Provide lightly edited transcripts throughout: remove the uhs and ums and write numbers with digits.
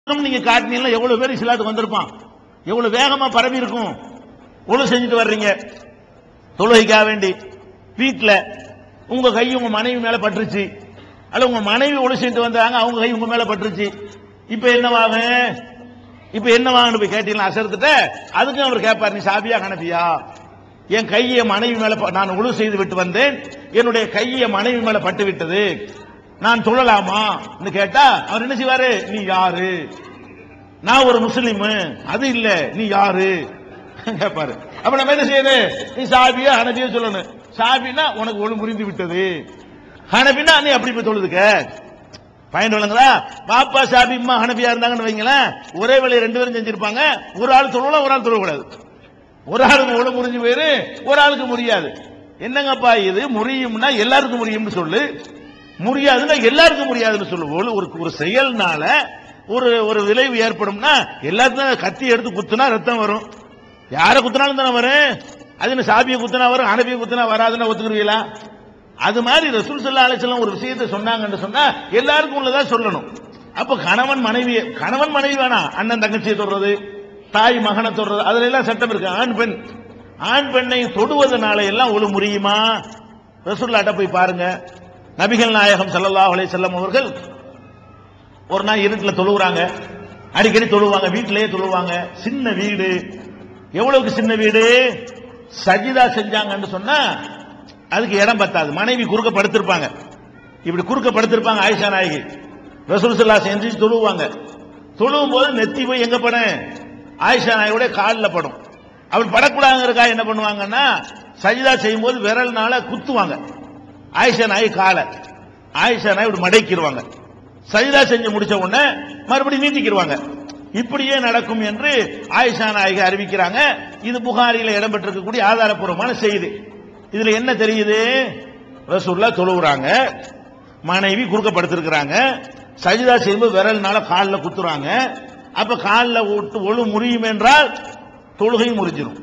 நீங்க காட்டினீங்கன்னா எவ்வளவு பேர் இஸ்லாத்துக்கு வந்திருப்பான், எவ்வளவு வேகமா பரவி இருக்கும். ஒழு செஞ்சுட்டு வர்றீங்க தொழுகைக்காக வேண்டி, வீட்டுல உங்க கை உங்க மனைவி மேல பட்டுருச்சு, அல்ல உங்க மனைவி ஒழு செஞ்சுட்டு வந்தாங்க, அவங்க கை உங்க மேல பட்டுருச்சு. இப்ப என்னவாங்கன்னு போய் கேட்டீங்களா அசர்த்துட்ட, அதுக்கும் அவர் கேட்பார், நீ சாபியா கணபியா? என் கையை மனைவி மேல நான் ஒழு செய்து விட்டு வந்தேன், என்னுடைய கையை மனைவி மேல பட்டு விட்டது, நான் தொழலாமா கேட்டா அவர் என்ன செய்வாரு, நீ யாரு? நான் ஒரு முஸ்லிம், அது இல்ல, நீ யாரு கேட்பாரு. அப்ப நம்ம என்ன செய்யணும், நீ சாபியா ஹனபியா சொல்லணும். சாபினா உனக்கு ஒழு முறிந்து விட்டது, ஹனபினா நீ அப்படி போய் தொழுதுக்க. பயன் விளங்குதா? பாப்பா சாபி அம்மா ஹனபியா இருந்தாங்கன்னு வைங்களேன், ஒரே வேலையை ரெண்டு பேரும் செஞ்சிருப்பாங்க. ஒரு ஆள் தொழலாம், ஒரு ஆள் தொழக்கூடாது. ஒரு ஆளுக்கு ஒழு முறிஞ்சு போயிரு, ஒரு ஆளுக்கு முடியாது. என்னங்கப்பா இது, முறியும்னா எல்லாருக்கும் முடியும்னு சொல்லு, முடியாதுன்னா எல்லாருக்கும் முடியாதுன்னு சொல்லு. ஒரு செயல்னால ஒரு விளைவு ஏற்படும்னா எல்லாத்துக்கும் கத்தி எடுத்து குத்துனா ரத்தம் வரும், யார குத்தினாலும் தானே வரும். அது சாபியை குத்தினா வரும், ஹனபியை குத்தினா வராதுன்னு ஒத்துக்குருவீங்களா? அது மாதிரி ரசூல் ஸல்லல்லாஹு அலைஹி வஸல்லம் ஒரு விஷயத்தை சொன்னாங்கன்னு சொன்னா எல்லாருக்கும் உள்ளதா சொல்லணும். அப்ப கணவன் மனைவி வேணாம், அண்ணன் தங்கச்சியை தொடுறது, தாய் மகனை தொடுறது, அதுல எல்லாம் சட்டம் இருக்கு. ஆண் பெண்ணை தொடுவதனால எல்லாம் ஒழு முறியுமா? ரசூலுல்லாஹ்ட்ட போய் பாருங்க. நபிகள் நாயகம் ஸல்லல்லாஹு அலைஹி வஸல்லம் அவர்கள் ஒரு நாள் இருட்டில் தொழுகிறாங்க, அடிக்கடி தொழுவாங்க, வீட்டிலேயே தொழுவாங்க. சின்ன வீடு, எவ்வளவுக்கு சின்ன வீடு, சஜிதா செஞ்சாங்கன்னு சொன்னா அதுக்கு இடம் பத்தாது. மனைவி குறுக்க படுத்திருப்பாங்க, இப்படி குறுக்க படுத்திருப்பாங்க ஆயிஷா நாயகி. ரசூல் ஸல்லல்லாஹு அலைஹி வஸல்லம் தொழுவாங்க. தொழுவும் போது நெத்தி போய் எங்க படும், ஆயிஷா நாயகியோட காலில் படும். அப்படி படக்கூடாதுங்கிறக்கா என்ன பண்ணுவாங்கன்னா, சஜிதா செய்யும் போது விரல்னால குத்துவாங்க ஆயிஷா நாயகி காலை. ஆயிஷா நாயகி இப்படி மடக்கிடுவாங்க. சஜிதா செஞ்சு முடிச்ச உடனே மறுபடியும் நீட்டிக்கிடுவாங்க. இப்படியே நடக்கும் என்று ஆயிஷா நாயகி அறிவிக்கிறாங்க. இது புகாரில இடம்பெற்றிருக்கக்கூடிய ஆதாரப்பூர்வமான செய்தி. இதுல என்ன தெரியுது, ரசூலுல்லாஹ் தொழுகிறாங்க, மனைவி குறுக்கப்படுத்திருக்கிறாங்க, சஜிதா செய்யும்போது விரல்னால காலில் குத்துறாங்க. அப்ப காலில் விட்டு ஒழு முறியும் என்றால் தொழுகையும் முறிஞ்சிடும்.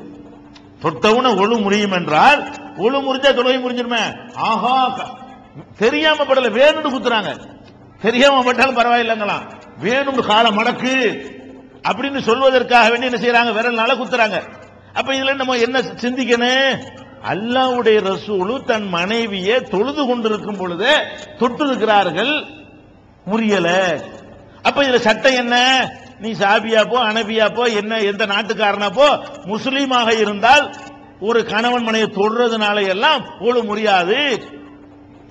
தொட்டவுன ஒழு முறியும் என்றால் ஒழு முறிஞ்சா தொழுகை முறிஞ்சிருமே. ஆஹா, தெரியாம படல, வேணும்னு குத்துறாங்க. தெரியாம பட்டாலும் பரவாயில்லைங்களாம், வேணும்னு காலை மடக்கு அப்படின்னு சொல்வதற்காக வேண்டி என்ன செய்யறாங்க, விரல்னால குத்துறாங்க. அப்ப இதுல நம்ம என்ன சிந்திக்கணும், அல்லாஹ்வுடைய ரசூல் தன் மனைவியை தொழுது கொண்டிருக்கும் பொழுது தொட்டு இருக்கிறார்கள், முறியல. அப்ப இதுல சட்டம் என்ன, நீ சாபியா போ, அனபியா போ, என்ன எந்த நாட்டுக்காரனா போ, முஸ்லீமாக இருந்தால் ஒரு கணவன் மனைவி தொடுறதுனால எல்லாம் ஒழு முறியாது.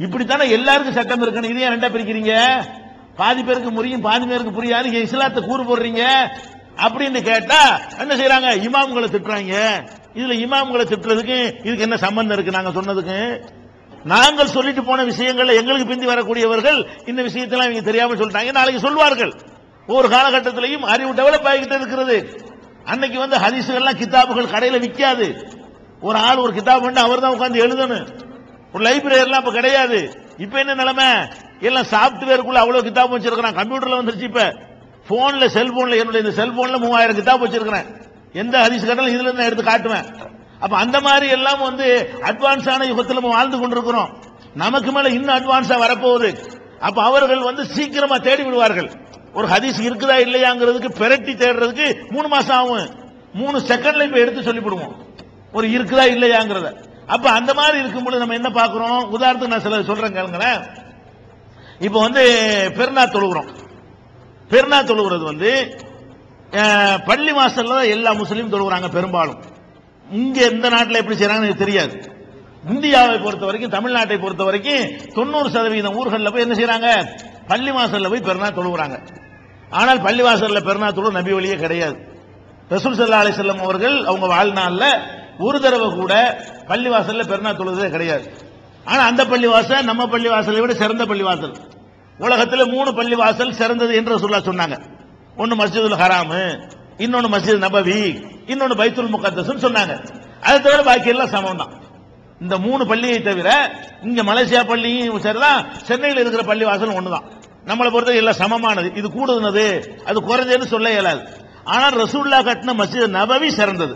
இப்படித்தானே எல்லாருக்கும் சட்டம் இருக்கணும். இதையே ரெண்டா பிரிக்கிறீங்க, பாதி பேருக்கு முறியும் பாதி பேருக்கு புரியாது, இஸ்லாத்தை கூறு போடுறீங்க அப்படின்னு கேட்டா என்ன செய்யறாங்க, இமாம்களை திட்டுறாங்க. இதுல இமாம்களை திட்டுறதுக்கு இதுக்கு என்ன சம்பந்தம் இருக்கு? நாங்க சொன்னதுக்கு, நாங்கள் சொல்லிட்டு போன விஷயங்கள்ல எங்களுக்கு பிந்தி வரக்கூடியவர்கள் இந்த விஷயத்தெல்லாம் இவங்க தெரியாம சொல்லிட்டாங்க, நாளைக்கு சொல்வார்கள். ஒரு காலகட்டத்திலையும் அறிவு டெவலப் ஆகிட்டு இருக்கிறது. அன்னைக்கு ஹதீசுகள்லாம் கிதாபுகள் கடையில விற்காது. ஒரு ஆள் ஒரு கிதாப் பண்ணி அவர் தான் உட்கார்ந்து எழுதணும். ஒரு லைப்ரரி எல்லாம் இப்ப கிடையாது. இப்ப என்ன நிலைமை, எல்லாம் சாப்ட்வேருக்குள்ள அவ்வளவு கிதாப் வச்சிருக்கிறான். கம்ப்யூட்டர்ல வந்துருச்சு. இப்ப போன்ல, செல்போன்ல, என்னுடைய இந்த செல்போன்ல 3000 கிதாப் வச்சிருக்கிறேன். எந்த ஹதீஸ் கேட்டாலும் இதுல இருந்து எடுத்து காட்டுவேன். அப்ப அந்த மாதிரி எல்லாம் அட்வான்ஸான யுகத்தில் நம்ம வாழ்ந்து கொண்டிருக்கிறோம். நமக்கு மேல இன்னும் அட்வான்ஸா வரப்போகுது. அப்ப அவர்கள் சீக்கிரமா தேடி விடுவார்கள். ஒரு ஹதீஸ் இருக்குதா இல்லையாங்கிறதுக்கு பெரட்டி தேடுறதுக்கு 3 மாசம் ஆகும். 3 செகண்ட்ல இப்ப எடுத்து சொல்லிவிடுவோம் ஒரு இருக்குதா இல்லையாங்கிறத. அப்ப அந்த மாதிரி இருக்கும்போது நம்ம என்ன பார்க்கிறோம், உதாரணத்துக்கு நான் சில சொல்றேன் கேளுங்களேன். இப்ப பெருநா தொழுகிறோம். பெருநா தொழுகிறது பள்ளி வாசல்ல எல்லா முஸ்லீம் தொழுகிறாங்க பெரும்பாலும். இங்க எந்த நாட்டில் எப்படி செய்யறாங்கன்னு எனக்கு தெரியாது. இந்தியாவை பொறுத்த வரைக்கும், தமிழ்நாட்டை பொறுத்த வரைக்கும் 90% ஊர்களில் போய் என்ன செய்யறாங்க, பள்ளி வாசல்ல போய் பெருநா தொழுகிறாங்க. ஆனால் பள்ளி வாசல்ல பெருநா தொழு நபி வழியே கிடையாது. ரசூல் ஸல்லல்லாஹு அலைஹி வஸல்லம் அவர்கள் அவங்க வாழ்நாள்ல ஒரு தடவை கூட பள்ளி வாசல்ல பெருநா தொழுதே கிடையாது. ஆனா அந்த பள்ளி வாசல் நம்ம பள்ளி வாசலை விட சிறந்த பள்ளி வாசல். உலகத்தில் 3 பள்ளி வாசல் சிறந்தது என்று ரசூலுல்லாஹ் சொன்னாங்க. ஒன்னு மஸ்ஜிதுல் ஹராம், இன்னொன்னு மஸ்ஜித் நபவி, இன்னொன்னு பைத்துல் முகத்தஸ் சொன்னாங்க. அதை தவிர பாக்கி எல்லாம் சமம் தான். இந்த 3 பள்ளியை தவிர இங்க மலேசியா பள்ளியும் சரிதான், சென்னையில் இருக்கிற பள்ளி வாசல் ஒண்ணுதான். நம்மளை பொறுத்த எல்லாம் சமமானது. இது கூடுனது அது குறைஞ்சதுன்னு சொல்ல இயலாது. ஆனால் ரசூலுல்லாஹ் கட்டின மஸ்ஜித் நபவி சிறந்தது.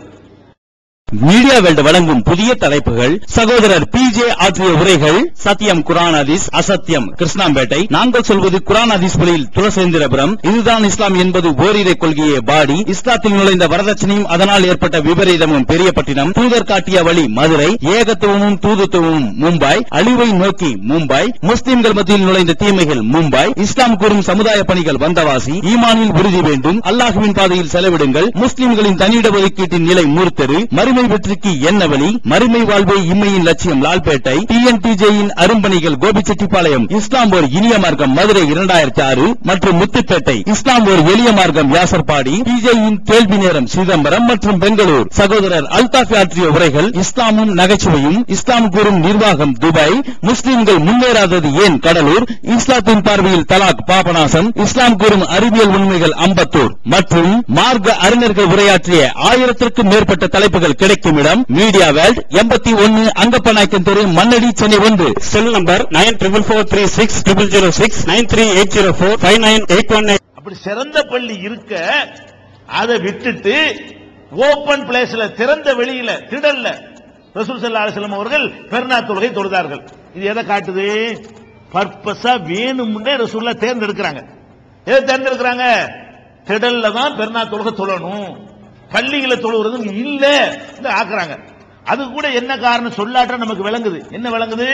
மீடியா வேல்ட் வழங்கும் புதிய தலைப்புகள். சகோதரர் PJ ஆற்றிய உரைகள். சத்தியம் குர்ஆன் ஹதீஸ், அசத்தியம் கிருஷ்ணாம்பேட்டை. நாங்கள் சொல்வது குர்ஆன் ஹதீஸ் வழியில் துளசேந்திரபுரம். இதுதான் இஸ்லாம் என்பது ஓரிரை கொள்கையே பாடி. இஸ்லாத்தில் நுழைந்த வரதட்சணையும் அதனால் ஏற்பட்ட விபரீதமும் பெரியப்பட்டினம். தூதர் காட்டிய வழி மதுரை. ஏகத்துவமும் தூதுத்துவமும் மும்பை. அழிவை நோக்கி மும்பை. முஸ்லிம்கள் மத்தியில் நுழைந்த தீமைகள் மும்பை. இஸ்லாம் கூறும் சமுதாய பணிகள் வந்தவாசி. ஈமானில் உறுதி வேண்டும். அல்லாஹ்வின் பாதையில் செலவிடுங்கள். முஸ்லிம்களின் தனியிட ஒதுக்கீட்டின் நிலை மூர்த்தரு. மறுமை வெற்றிக்கு என்ன வழி? மறுமை வாழ்வே இம்மையின் லட்சியம் லால்பேட்டை. TNTJ-யின் அரும்பணிகள் கோபிச்செட்டிப்பாளையம். இஸ்லாம் ஒரு இனிய மார்க்கம் மதுரை 2006 மற்றும் முத்துப்பேட்டை. இஸ்லாம் ஒரு எளிய மார்க்கம் யாசர்பாடி. TJ-யின் கேள்வி நேரம் சிதம்பரம் மற்றும் பெங்களூர். சகோதரர் அல்தாஃப் ஆற்றிய உரைகள். இஸ்லாமும் நகைச்சுவையும். இஸ்லாம் கூறும் நிர்வாகம் துபாய். முஸ்லிம்கள் முன்னேறாதது ஏன் கடலூர். இஸ்லாத்தின் பார்வையில் தலாக் பாபநாசம். இஸ்லாம் கூறும் அறிவியல் உண்மைகள் அம்பத்தூர் மற்றும் மார்க்க அறிஞர்கள் உரையாற்றிய 1000க்கும் மேற்பட்ட தலைப்புகள் கிடைக்கும் இடம் மீடியா வேல்ட் 81 அங்கப்பநாயக்கன் தெரு மண்ணடி சென்னை 1. Cell number 94436006 9380459819. அப்படி சிறந்த பள்ளி இருக்க அதை விட்டுட்டு ஓபன் பிளேஸ்ல திறந்த வெளியில திடல்ல ரசூல் ஸல்லல்லாஹு அலைஹி வஸல்லம் அவர்கள் பெருநாள் தொழுகை தொழுதார்கள். இது எதை காட்டுது? பர்பஸா வேணும்னே ரசூலுல்லாஹ் தேர்ந்தெடுக்கிறாங்க. எதை தேர்ந்தெடுக்கிறாங்க? திடல்ல தான் பெருநாள் தொழுகை தொழணும், பள்ளிகளை தொழுகிறது இல்ல ஆக்குறாங்க. அது கூட என்ன காரணம் சொல்லாட்ட நமக்கு விளங்குது. என்ன விளங்குது?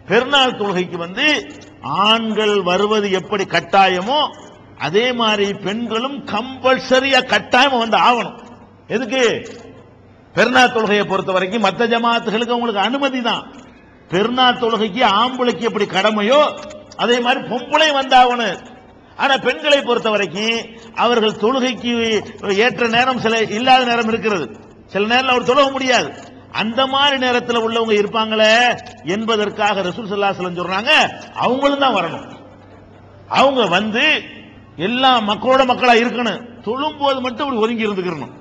பெருநாள் தொழுகைக்கு ஆண்கள் வருவது எப்படி கட்டாயமோ அதே மாதிரி பெண்களும் கம்பல்சரியா கட்டாயம் ஆகணும். எதுக்கு? பெருநாள் தொழுகையை பொறுத்த வரைக்கும் மற்ற ஜமாத்துகளுக்கு அவங்களுக்கு அனுமதி தான். பெருநாள் தொழுகைக்கு ஆம்பளைக்கு எப்படி கடமையோ அதே மாதிரி பொம்பளை வந்தாகணும். ஆனா பெண்களை பொறுத்த வரைக்கும் அவர்கள் தொழுகைக்கு ஏற்ற நேரம் சில இல்லாத நேரம் இருக்கிறது. சில நேரம் அவர் தொழுக முடியாது. அந்த மாதிரி நேரத்தில் உள்ளவங்க இருப்பாங்களே என்பதற்காக ரசூல் ஸல்லல்லாஹு அலைஹி வஸல்லம் சொல்றாங்க அவங்களும் தான் வரணும். அவங்க எல்லா மக்களோட மக்களா இருக்கணும். தொழும் போது மட்டும் ஒதுங்கி இருந்துக்கணும்.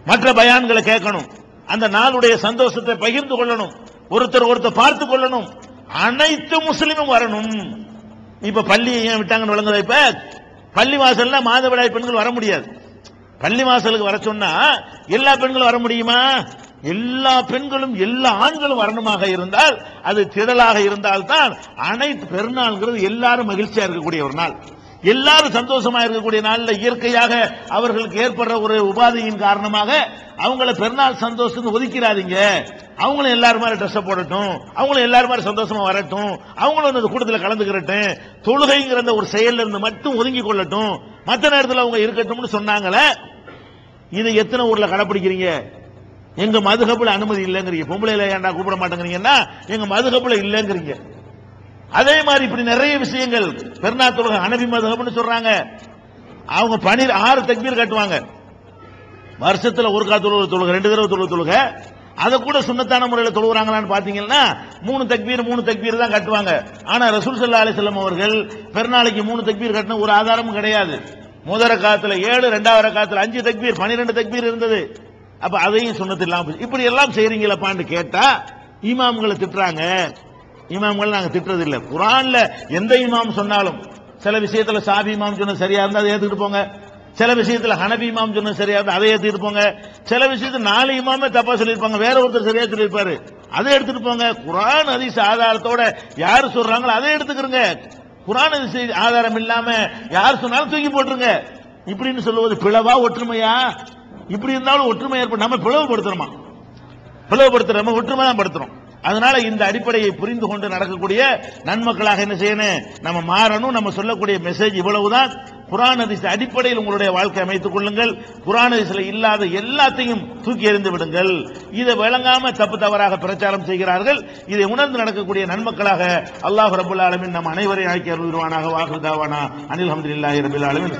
மற்ற பயான்களை கேட்கணும். அந்த நாளுடைய சந்தோஷத்தை பகிர்ந்து கொள்ளணும். ஒருத்தர் பார்த்து கொள்ளணும். அனைத்து முஸ்லிமும் வரணும். இப்ப பள்ளி ஏன் விட்டாங்கன்னு வழங்குதா? இப்ப பள்ளி வாசல்ல மாதவிடாய் பெண்கள் வர முடியாது. பள்ளி வாசலுக்கு வர சொன்னா எல்லா பெண்களும் வர முடியுமா? எல்லா பெண்களும் எல்லா ஆண்களும் வரணுமாக இருந்தால் அது திடலாக இருந்தால் தான் அனைத்து பெருநாள்ங்கிறது எல்லாரும் மகிழ்ச்சியா இருக்கக்கூடிய ஒரு நாள், எல்லாரும் சந்தோஷமா இருக்கக்கூடிய நாள்ல இயற்கையாக அவர்களுக்கு ஏற்படுற ஒரு உபாதையின் காரணமாக அவங்கள பெருநாள் சந்தோஷம் ஒதுக்கிறாதீங்க. அவங்களும் எல்லாரும் மாதிரி ட்ரெஸ் போடட்டும், அவங்களும் எல்லாரும் மாதிரி சந்தோஷமா வரட்டும், அவங்களும் அந்த கூட்டத்தில் கலந்துக்கிறட்டும், தொழுகைங்கிற ஒரு செயல்ல இருந்து மட்டும் ஒதுங்கி கொள்ளட்டும், மற்ற நேரத்தில் அவங்க இருக்கட்டும்னு சொன்னாங்களே. இது எத்தனை ஊர்ல கடைபிடிக்கிறீங்க? எங்க மதுஹப்ல அனுமதி இல்லைங்கிறீங்க. பொம்பளையில ஏன்டா கூப்பிட மாட்டேங்கிறீங்கன்னா எங்க மதுஹப்ல இல்லைங்கிறீங்க. அதே மாதிரி இப்படி நிறைய விஷயங்கள் பெருநாள் தொழுகை ஹனபி மதுஹப்னு சொல்றாங்க. அவங்க 6 தக்பீர் கட்டுவாங்க. வருஷத்துல ஒரு கால் தொழுகை 2 தடவை தொழுகை. அதை கூட சுன்னத்தான முறையில் தொழுகிறாங்களான்னு பாத்தீங்கன்னா 3 தக்பீர் தான் கட்டுவாங்க. ஆனா ரசூல் ஸல்லல்லாஹு அலைஹி வஸல்லம் அவர்கள் பெருநாளைக்கு 3 தக்பீர் கட்டின ஒரு ஆதாரமும் கிடையாது. முதல் ரக்காத்துல 7, இரண்டாவது ரக்காத்துல 5 தக்பீர், 12 தக்பீர் இருந்தது. அப்ப அதையும் சுன்னத்து இல்லாம இப்படி எல்லாம் செய்றீங்களான்னு கேட்டா இமாம்களை திட்டுறாங்க. இமாம்களை நாங்க திட்டுறது இல்ல. குர்ஆன்ல எந்த இமாம் சொன்னாலும் சில விஷயத்துல ஷாஃபி இமாம் சொன்னது சரியா இருந்தா அதை ஏத்துக்கிட்டு போங்க, சில விஷயத்துல ஹனபி இமாம் சொன்னது சரியா இருந்தா அதை ஏத்துக்கிட்டு போங்க, சில விஷயத்துல 4 இமாமே தப்பா சொல்லியிருப்பாங்க, வேற ஒருத்தர் சரியா சொல்லியிருப்பாரு, அதை எடுத்துட்டு போங்க. குர்ஆன் ஹதீஸ் ஆதாரத்தோட யாரு சொல்றாங்களோ அதை எடுத்துக்கிறங்க. குர்ஆன் ஹதீஸ் ஆதாரம் இல்லாம யார் சொன்னாலும் தூக்கி போட்டுருங்க. இப்படின்னு சொல்லுவது பிளவா ஒற்றுமையா? இப்படி இருந்தாலும் ஒற்றுமை ஏற்படும். நம்ம பிளவுபடுத்துறோமா? பிளவுபடுத்துறோம், ஒற்றுமை தான் படுத்துறோம். அதனால இந்த அடிப்படையை புரிந்து கொண்டு நடக்கக்கூடிய நன்மக்களாக என்ன செய்யணும்? நம்ம மாறணும். நம்ம சொல்லக்கூடிய மெசேஜ் இவ்வளவுதான். குர்ஆன் ஹதீஸ் அடிப்படையில் உங்களுடைய வாழ்க்கை அமைத்துக் கொள்ளுங்கள். குர்ஆன் ஹதீஸ்ல இல்லாத எல்லாத்தையும் தூக்கி எறிந்து விடுங்கள். இதை விளங்காம தப்பு தவறாக பிரச்சாரம் செய்கிறார்கள். இதை உணர்ந்து நடக்கக்கூடிய நன்மக்களாக அல்லாஹ் ரப்பல் ஆலமீன் நம் அனைவரையும் ஆக்கி அருள்வானாக. வாஹிர் தாவானா அனில் ஹம்துலில்லாஹி ரப்பில் ஆலமீன்.